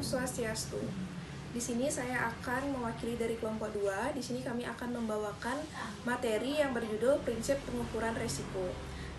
Swastiastu. Di sini saya akan mewakili dari kelompok 2. Di sini kami akan membawakan materi yang berjudul Prinsip Pengukuran Resiko.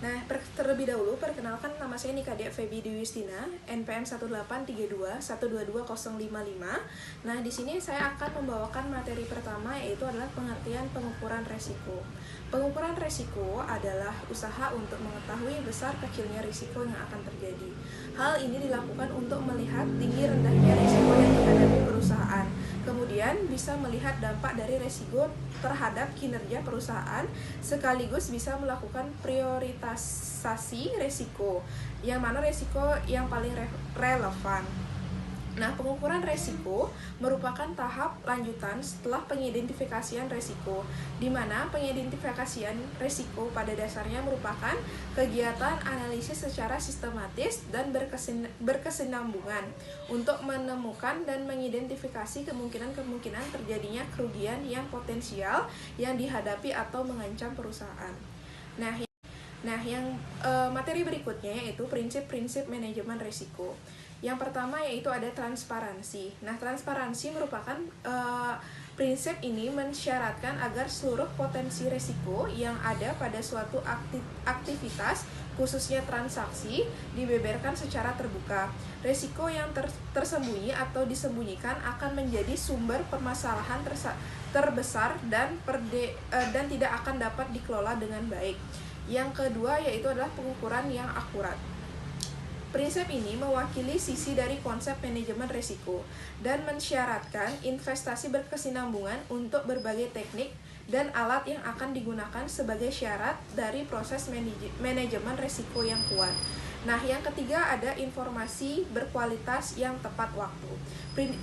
Nah, terlebih dahulu perkenalkan, nama saya Nikadea Febi Dewi Yustina, NPM 18321220055. Nah, di sini saya akan membawakan materi pertama, yaitu adalah pengertian pengukuran resiko. Pengukuran resiko adalah usaha untuk mengetahui besar kecilnya risiko yang akan terjadi. Hal ini dilakukan untuk melihat tinggi rendahnya risiko yang dihadapi perusahaan. Kemudian bisa melihat dampak dari risiko terhadap kinerja perusahaan, sekaligus bisa melakukan prioritasasi risiko, yang mana risiko yang paling relevan. Nah, pengukuran risiko merupakan tahap lanjutan setelah pengidentifikasian risiko, di mana pengidentifikasian risiko pada dasarnya merupakan kegiatan analisis secara sistematis dan berkesinambungan untuk menemukan dan mengidentifikasi kemungkinan-kemungkinan terjadinya kerugian yang potensial yang dihadapi atau mengancam perusahaan. Materi berikutnya yaitu prinsip-prinsip manajemen risiko. Yang pertama yaitu ada transparansi. Nah, transparansi merupakan prinsip ini mensyaratkan agar seluruh potensi risiko yang ada pada suatu aktivitas, khususnya transaksi, dibeberkan secara terbuka. Risiko yang tersembunyi atau disembunyikan akan menjadi sumber permasalahan terbesar dan tidak akan dapat dikelola dengan baik. Yang kedua yaitu adalah pengukuran yang akurat. Prinsip ini mewakili sisi dari konsep manajemen risiko dan mensyaratkan investasi berkesinambungan untuk berbagai teknik dan alat yang akan digunakan sebagai syarat dari proses manajemen risiko yang kuat. Nah, yang ketiga ada informasi berkualitas yang tepat waktu.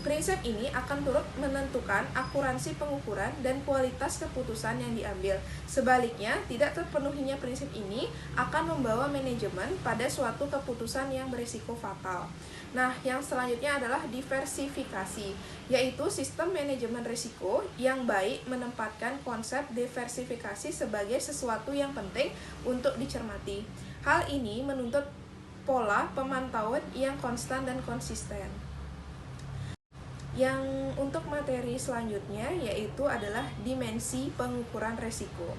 Prinsip ini akan turut menentukan akuransi pengukuran dan kualitas keputusan yang diambil. Sebaliknya, tidak terpenuhinya prinsip ini akan membawa manajemen pada suatu keputusan yang berisiko fatal. Nah, yang selanjutnya adalah diversifikasi, yaitu sistem manajemen risiko yang baik menempatkan konsep diversifikasi sebagai sesuatu yang penting untuk dicermati. Hal ini menuntut pola pemantauan yang konstan dan konsisten. Yang untuk materi selanjutnya yaitu adalah dimensi pengukuran risiko.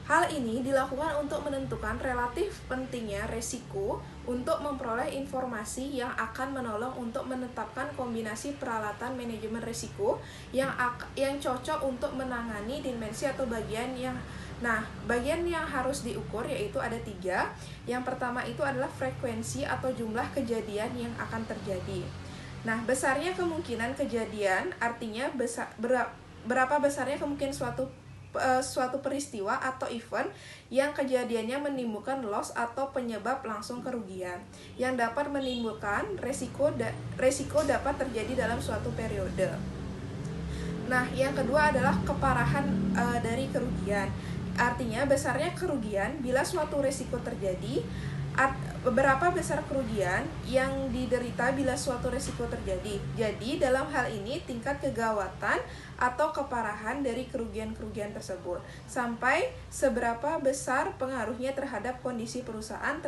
Hal ini dilakukan untuk menentukan relatif pentingnya risiko untuk memperoleh informasi yang akan menolong untuk menetapkan kombinasi peralatan manajemen risiko yang cocok untuk menangani dimensi atau bagian yang harus diukur yaitu ada 3. Yang pertama itu adalah frekuensi atau jumlah kejadian yang akan terjadi. Nah, besarnya kemungkinan kejadian artinya berapa besarnya kemungkinan suatu peristiwa atau event yang kejadiannya menimbulkan loss atau penyebab langsung kerugian yang dapat menimbulkan resiko dapat terjadi dalam suatu periode. Nah, yang kedua adalah keparahan dari kerugian. Artinya besarnya kerugian bila suatu risiko terjadi, berapa besar kerugian yang diderita bila suatu risiko terjadi. Jadi dalam hal ini tingkat kegawatan atau keparahan dari kerugian-kerugian tersebut, sampai seberapa besar pengaruhnya terhadap kondisi perusahaan,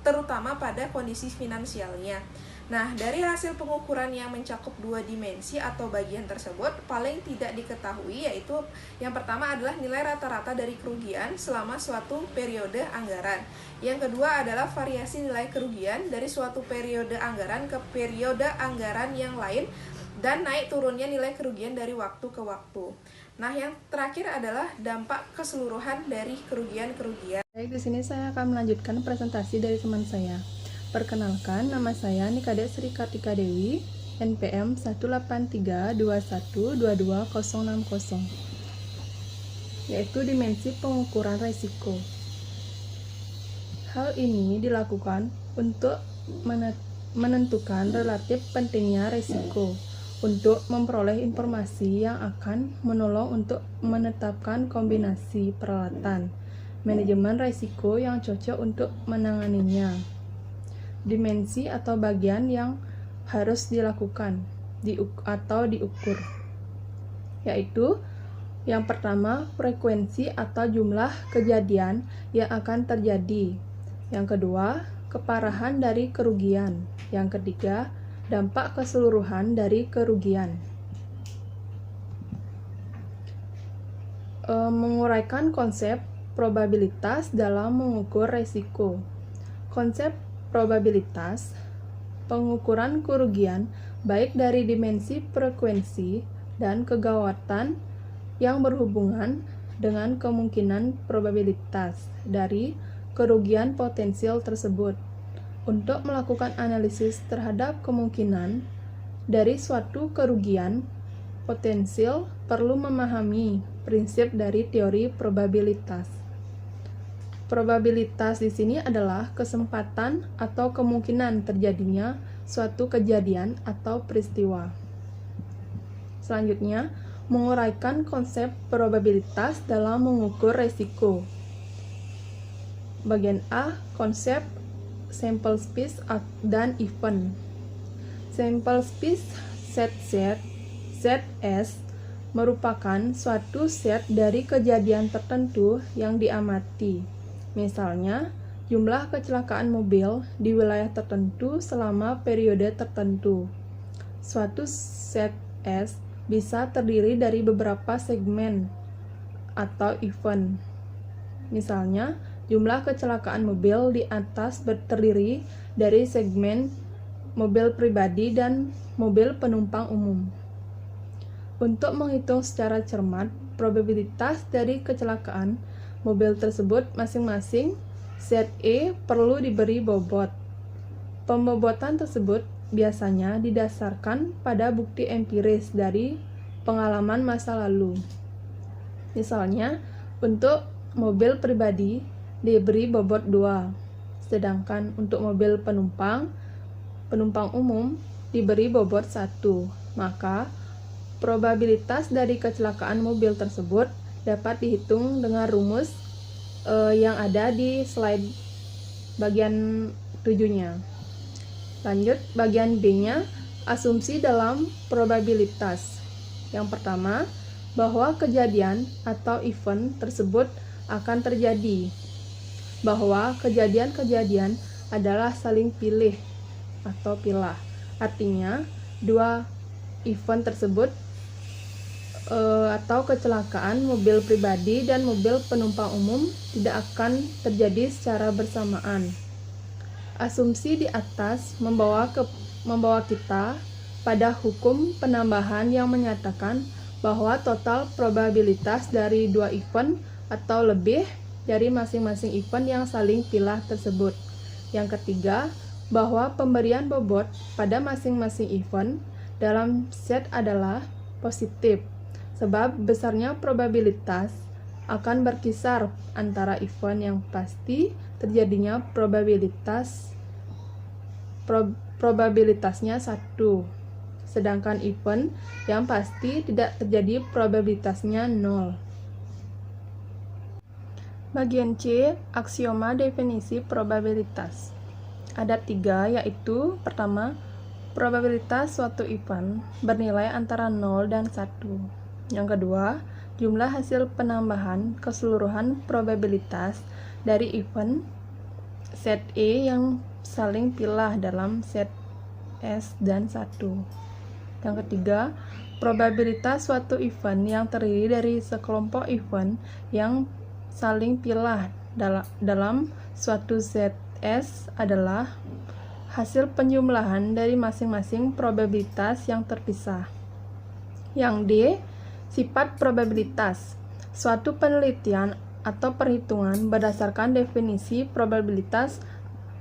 terutama pada kondisi finansialnya. Nah, dari hasil pengukuran yang mencakup 2 dimensi atau bagian tersebut, paling tidak diketahui yaitu yang pertama adalah nilai rata-rata dari kerugian selama suatu periode anggaran. Yang kedua adalah variasi nilai kerugian dari suatu periode anggaran ke periode anggaran yang lain dan naik turunnya nilai kerugian dari waktu ke waktu. Nah, yang terakhir adalah dampak keseluruhan dari kerugian-kerugian. Baik, di sini saya akan melanjutkan presentasi dari teman saya. Perkenalkan, nama saya Nikadea Sri Kartika Dewi, NPM 18321220060, yaitu dimensi pengukuran risiko. Hal ini dilakukan untuk menentukan relatif pentingnya risiko untuk memperoleh informasi yang akan menolong untuk menetapkan kombinasi peralatan manajemen risiko yang cocok untuk menanganinya. Dimensi atau bagian yang harus dilakukan atau diukur, yaitu yang pertama frekuensi atau jumlah kejadian yang akan terjadi. Yang kedua, keparahan dari kerugian. Yang ketiga, dampak keseluruhan dari kerugian. Menguraikan konsep probabilitas dalam mengukur resiko. Konsep probabilitas, pengukuran kerugian baik dari dimensi frekuensi dan kegawatan yang berhubungan dengan kemungkinan probabilitas dari kerugian potensial tersebut. Untuk melakukan analisis terhadap kemungkinan dari suatu kerugian potensial perlu memahami prinsip dari teori probabilitas. Probabilitas di sini adalah kesempatan atau kemungkinan terjadinya suatu kejadian atau peristiwa. Selanjutnya, menguraikan konsep probabilitas dalam mengukur resiko. Bagian A, konsep sample space dan event. Sample space set ZS merupakan suatu set dari kejadian tertentu yang diamati. Misalnya, jumlah kecelakaan mobil di wilayah tertentu selama periode tertentu. Suatu set S bisa terdiri dari beberapa segmen atau event. Misalnya, jumlah kecelakaan mobil di atas terdiri dari segmen mobil pribadi dan mobil penumpang umum. Untuk menghitung secara cermat probabilitas dari kecelakaan mobil tersebut masing-masing, ZE perlu diberi bobot. Pembobotan tersebut biasanya didasarkan pada bukti empiris dari pengalaman masa lalu. Misalnya, untuk mobil pribadi diberi bobot 2, sedangkan untuk mobil penumpang umum diberi bobot 1. Maka, probabilitas dari kecelakaan mobil tersebut dapat dihitung dengan rumus yang ada di slide bagian 7-nya. Lanjut, bagian B-nya, asumsi dalam probabilitas. Yang pertama, bahwa kejadian atau event tersebut akan terjadi. Bahwa kejadian-kejadian adalah saling pilih atau pilah. Artinya, dua event tersebut atau kecelakaan mobil pribadi dan mobil penumpang umum tidak akan terjadi secara bersamaan. Asumsi di atas membawa kita pada hukum penambahan yang menyatakan bahwa total probabilitas dari dua event atau lebih dari masing-masing event yang saling pilah tersebut. Yang ketiga, bahwa pemberian bobot pada masing-masing event dalam set adalah positif, sebab besarnya probabilitas akan berkisar antara event yang pasti terjadinya probabilitasnya 1, sedangkan event yang pasti tidak terjadi probabilitasnya 0. Bagian C, aksioma definisi probabilitas. Ada 3, yaitu pertama, probabilitas suatu event bernilai antara 0 dan 1. Yang kedua, jumlah hasil penambahan keseluruhan probabilitas dari event set E yang saling pilah dalam set S dan 1. Yang ketiga, probabilitas suatu event yang terdiri dari sekelompok event yang saling pilah dalam suatu set S adalah hasil penjumlahan dari masing-masing probabilitas yang terpisah. Yang D, sifat probabilitas. Suatu penelitian atau perhitungan berdasarkan definisi probabilitas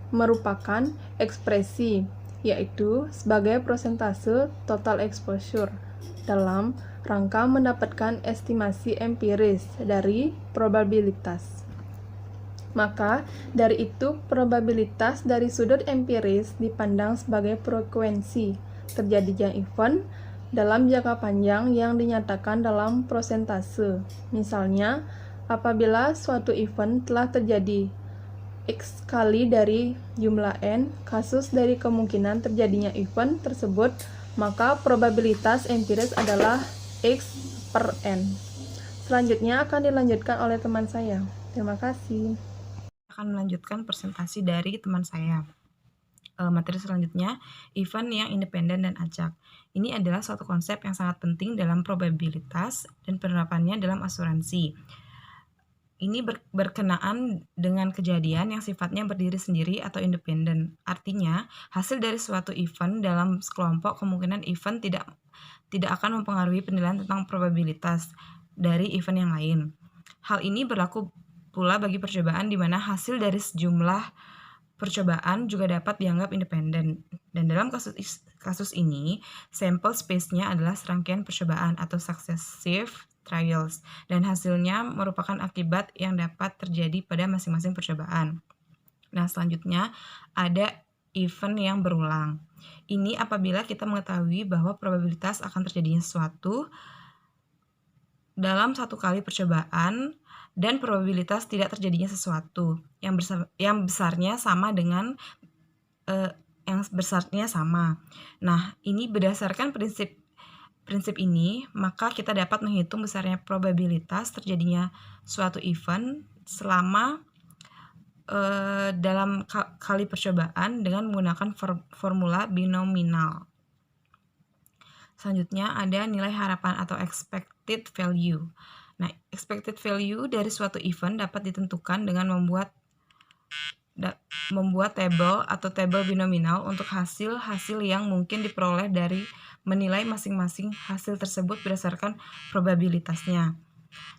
merupakan ekspresi, yaitu sebagai persentase total exposure dalam rangka mendapatkan estimasi empiris dari probabilitas. Maka, dari itu probabilitas dari sudut empiris dipandang sebagai frekuensi terjadinya event dalam jangka panjang yang dinyatakan dalam persentase. Misalnya, apabila suatu event telah terjadi X kali dari jumlah N kasus dari kemungkinan terjadinya event tersebut, maka probabilitas empiris adalah X per N. Selanjutnya akan dilanjutkan oleh teman saya. Terima kasih. Akan melanjutkan presentasi dari teman saya. Materi selanjutnya, event yang independen dan acak. Ini adalah suatu konsep yang sangat penting dalam probabilitas dan penerapannya dalam asuransi. Ini berkenaan dengan kejadian yang sifatnya berdiri sendiri atau independen. Artinya, hasil dari suatu event dalam sekelompok kemungkinan event tidak akan mempengaruhi penilaian tentang probabilitas dari event yang lain. Hal ini berlaku pula bagi percobaan di mana hasil dari sejumlah percobaan juga dapat dianggap independen. Dan dalam kasus ini, sample space-nya adalah serangkaian percobaan atau successive trials, dan hasilnya merupakan akibat yang dapat terjadi pada masing-masing percobaan. Nah, selanjutnya ada event yang berulang. Ini apabila kita mengetahui bahwa probabilitas akan terjadinya sesuatu dalam satu kali percobaan dan probabilitas tidak terjadinya sesuatu yang besarnya sama dengan yang besarnya sama. Nah, ini berdasarkan prinsip ini, maka kita dapat menghitung besarnya probabilitas terjadinya suatu event selama dalam kali percobaan dengan menggunakan formula binominal. Selanjutnya ada nilai harapan atau expected value. Nah, expected value dari suatu event dapat ditentukan dengan membuat tabel atau tabel binominal untuk hasil-hasil yang mungkin diperoleh dari menilai masing-masing hasil tersebut berdasarkan probabilitasnya.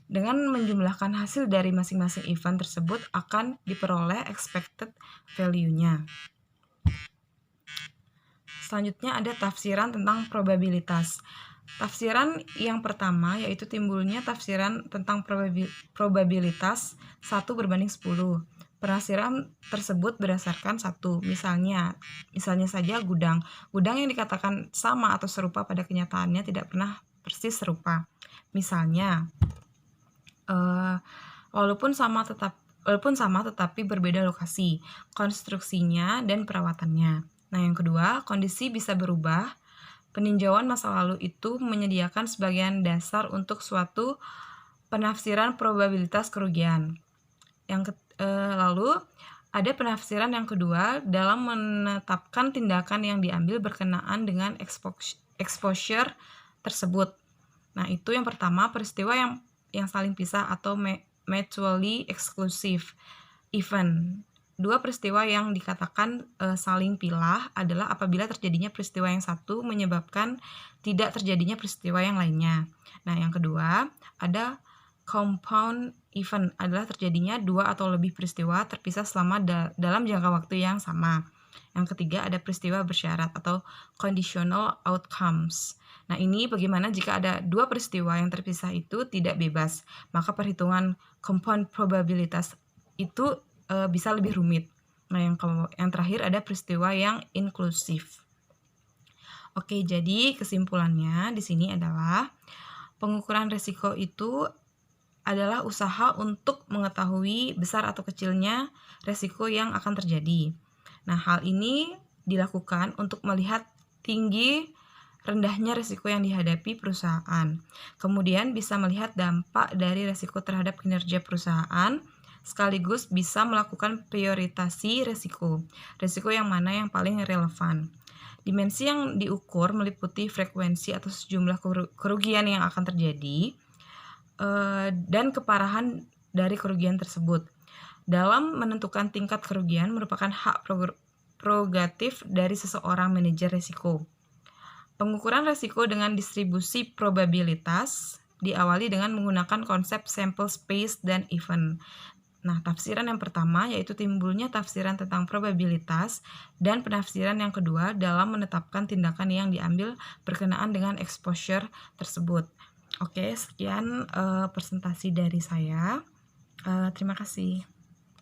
Dengan menjumlahkan hasil dari masing-masing event tersebut akan diperoleh expected value-nya. Selanjutnya ada tafsiran tentang probabilitas. Tafsiran yang pertama yaitu timbulnya tafsiran tentang probabilitas 1/10. Penafsiran tersebut berdasarkan satu, misalnya saja gudang yang dikatakan sama atau serupa pada kenyataannya tidak pernah persis serupa. Misalnya, walaupun sama tetapi berbeda lokasi, konstruksinya dan perawatannya. Nah, yang kedua, kondisi bisa berubah. Peninjauan masa lalu itu menyediakan sebagian dasar untuk suatu penafsiran probabilitas kerugian. Lalu ada penafsiran yang kedua dalam menetapkan tindakan yang diambil berkenaan dengan exposure tersebut. Nah, itu yang pertama, peristiwa yang saling pisah atau mutually exclusive event. Dua peristiwa yang dikatakan saling pilah adalah apabila terjadinya peristiwa yang satu menyebabkan tidak terjadinya peristiwa yang lainnya. Nah, yang kedua ada compound event, adalah terjadinya dua atau lebih peristiwa terpisah selama dalam jangka waktu yang sama. Yang ketiga ada peristiwa bersyarat atau conditional outcomes. Nah, ini bagaimana jika ada dua peristiwa yang terpisah itu tidak bebas, maka perhitungan compound probabilitas itu bisa lebih rumit. Nah, yang terakhir ada peristiwa yang inklusif. Oke, jadi kesimpulannya di sini adalah pengukuran risiko itu adalah usaha untuk mengetahui besar atau kecilnya risiko yang akan terjadi. Nah, hal ini dilakukan untuk melihat tinggi rendahnya risiko yang dihadapi perusahaan. Kemudian bisa melihat dampak dari risiko terhadap kinerja perusahaan, sekaligus bisa melakukan prioritasi risiko yang mana yang paling relevan. Dimensi yang diukur meliputi frekuensi atau sejumlah kerugian yang akan terjadi, dan keparahan dari kerugian tersebut. Dalam menentukan tingkat kerugian merupakan hak prerogatif dari seseorang manajer risiko. Pengukuran risiko dengan distribusi probabilitas diawali dengan menggunakan konsep sample space dan event. Nah, tafsiran yang pertama yaitu timbulnya tafsiran tentang probabilitas, dan penafsiran yang kedua dalam menetapkan tindakan yang diambil berkenaan dengan exposure tersebut. Oke, sekian presentasi dari saya. Terima kasih.